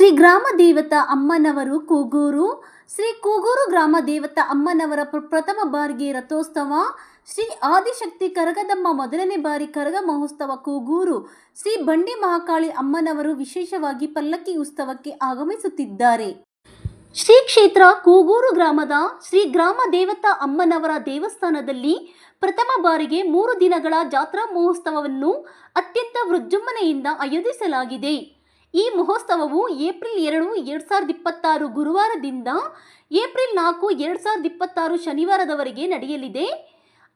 ಶ್ರೀ ಗ್ರಾಮ ದೇವತಾ ಅಮ್ಮನವರು ಕೂಗೂರು. ಶ್ರೀ ಕೂಗೂರು ಗ್ರಾಮ ದೇವತಾ ಅಮ್ಮನವರ ಪ್ರಥಮ ಬಾರಿಗೆ ರಥೋತ್ಸವ. ಶ್ರೀ ಆದಿಶಕ್ತಿ ಕರಗದಮ್ಮ ಮೊದಲನೇ ಬಾರಿ ಕರಗ ಮಹೋತ್ಸವ ಕೂಗೂರು. ಶ್ರೀ ಬಂಡಿ ಮಹಾಕಾಳಿ ಅಮ್ಮನವರು ವಿಶೇಷವಾಗಿ ಪಲ್ಲಕ್ಕಿ ಉತ್ಸವಕ್ಕೆ ಆಗಮಿಸುತ್ತಿದ್ದಾರೆ. ಶ್ರೀ ಕ್ಷೇತ್ರ ಕೂಗೂರು ಗ್ರಾಮದ ಶ್ರೀ ಗ್ರಾಮ ದೇವತಾ ಅಮ್ಮನವರ ದೇವಸ್ಥಾನದಲ್ಲಿ ಪ್ರಥಮ ಬಾರಿಗೆ 3 ದಿನಗಳ ಜಾತ್ರಾ ಮಹೋತ್ಸವವನ್ನು ಅತ್ಯಂತ ವಿಜೃಂಭಣೆಯಿಂದ ಆಯೋಜಿಸಲಾಗಿದೆ. ಈ ಮಹೋತ್ಸವವು ಏಪ್ರಿಲ್ 2, 2026 ಗುರುವಾರದಿಂದ ಏಪ್ರಿಲ್ 4, 2026 ಶನಿವಾರದವರೆಗೆ ನಡೆಯಲಿದೆ.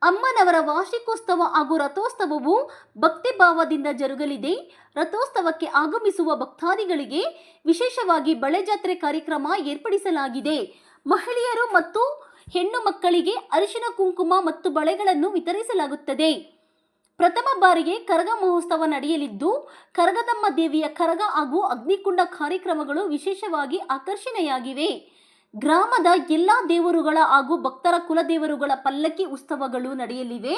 ಅಮ್ಮನವರ ವಾರ್ಷಿಕೋತ್ಸವ ಹಾಗೂ ರಥೋತ್ಸವವು ಭಕ್ತಿ ಭಾವದಿಂದ ಜರುಗಲಿದೆ. ರಥೋತ್ಸವಕ್ಕೆ ಆಗಮಿಸುವ ಭಕ್ತಾದಿಗಳಿಗೆ ವಿಶೇಷವಾಗಿ ಬಳೆ ಜಾತ್ರೆ ಕಾರ್ಯಕ್ರಮ ಏರ್ಪಡಿಸಲಾಗಿದೆ. ಮಹಿಳೆಯರು ಮತ್ತು ಹೆಣ್ಣು ಮಕ್ಕಳಿಗೆ ಅರಿಶಿನ ಕುಂಕುಮ ಮತ್ತು ಬಳೆಗಳನ್ನು ವಿತರಿಸಲಾಗುತ್ತದೆ. ಪ್ರಥಮ ಬಾರಿಗೆ ಕರಗ ಮಹೋತ್ಸವ ನಡೆಯಲಿದ್ದು, ಕರಗದಮ್ಮ ದೇವಿಯ ಕರಗ ಹಾಗೂ ಅಗ್ನಿಕುಂಡ ಕಾರ್ಯಕ್ರಮಗಳು ವಿಶೇಷವಾಗಿ ಆಕರ್ಷಣೆಯಾಗಿವೆ. ಗ್ರಾಮದ ಎಲ್ಲ ದೇವರುಗಳ ಹಾಗೂ ಭಕ್ತರ ಕುಲದೇವರುಗಳ ಪಲ್ಲಕ್ಕಿ ಉತ್ಸವಗಳು ನಡೆಯಲಿವೆ.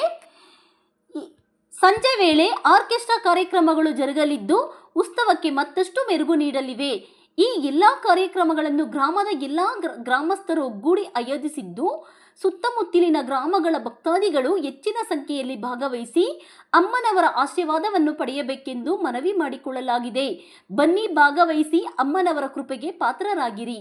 ಸಂಜೆ ವೇಳೆ ಆರ್ಕೆಸ್ಟ್ರಾ ಕಾರ್ಯಕ್ರಮಗಳು ಜರುಗಲಿದ್ದು, ಉತ್ಸವಕ್ಕೆ ಮತ್ತಷ್ಟು ಮೆರುಗು ನೀಡಲಿವೆ. ಈ ಎಲ್ಲ ಕಾರ್ಯಕ್ರಮಗಳನ್ನು ಗ್ರಾಮದ ಎಲ್ಲ ಗ್ರಾಮಸ್ಥರು ಒಗ್ಗೂಡಿ ಆಯೋಜಿಸಿದ್ದು, ಸುತ್ತಮುತ್ತಲಿನ ಗ್ರಾಮಗಳ ಭಕ್ತಾದಿಗಳು ಹೆಚ್ಚಿನ ಸಂಖ್ಯೆಯಲ್ಲಿ ಭಾಗವಹಿಸಿ ಅಮ್ಮನವರ ಆಶೀರ್ವಾದವನ್ನು ಪಡೆಯಬೇಕೆಂದು ಮನವಿ ಮಾಡಿಕೊಳ್ಳಲಾಗಿದೆ. ಬನ್ನಿ, ಭಾಗವಹಿಸಿ ಅಮ್ಮನವರ ಕೃಪೆಗೆ ಪಾತ್ರರಾಗಿರಿ.